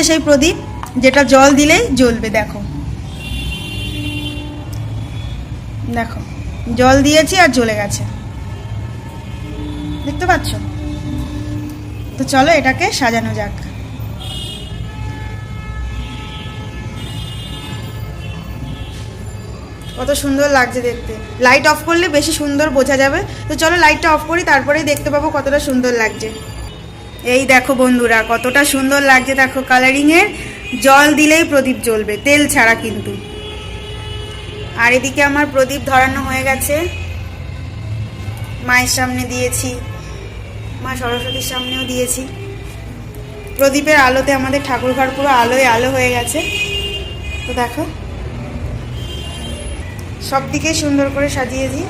সেই প্রদীপ যেটা জল দিলেই জ্বলবে। দেখো দেখো জল দিয়েছি আর জ্বলে গেছে, দেখতে পাচ্ছ? তো চলো এটাকে সাজানো যাক। কত সুন্দর লাগছে দেখতে। লাইট অফ করলে বেশি সুন্দর বোঝা যাবে। তো চলো লাইটটা অফ করি, তারপরেই দেখতে পাবো কতটা সুন্দর লাগছে। এই দেখো বন্ধুরা কতটা সুন্দর লাগছে, দেখো কালারিংয়ের। জল দিলেই প্রদীপ জ্বলবে, তেল ছাড়া কিন্তু। আর এদিকে আমার প্রদীপ ধরানো হয়ে গেছে, মায়ের সামনে দিয়েছি, মা সরস্বতীর সামনেও দিয়েছি। প্রদীপের আলোতে আমাদের ঠাকুরঘর পুরো আলোয় আলো হয়ে গেছে। তো দেখো সব দিকে সুন্দর করে সাজিয়েছি।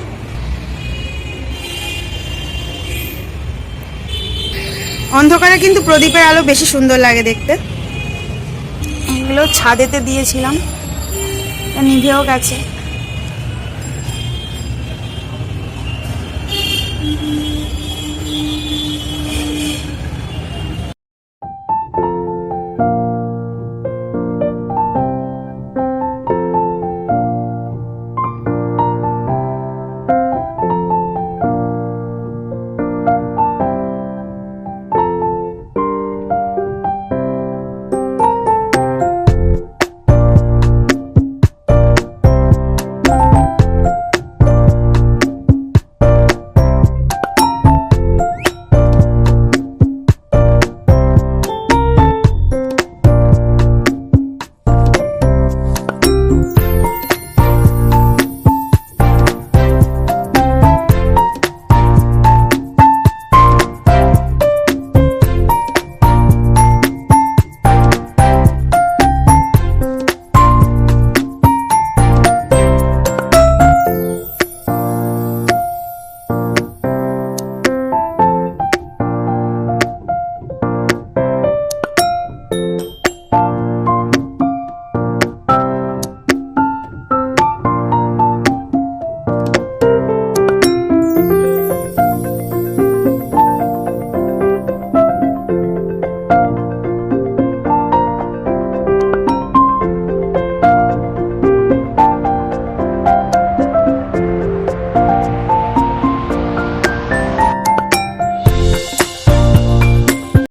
অন্ধকারে কিন্তু প্রদীপের আলো বেশি সুন্দর লাগে দেখতে। এগুলো ছাদেতে দিয়েছিলাম, নিভেও গেছে।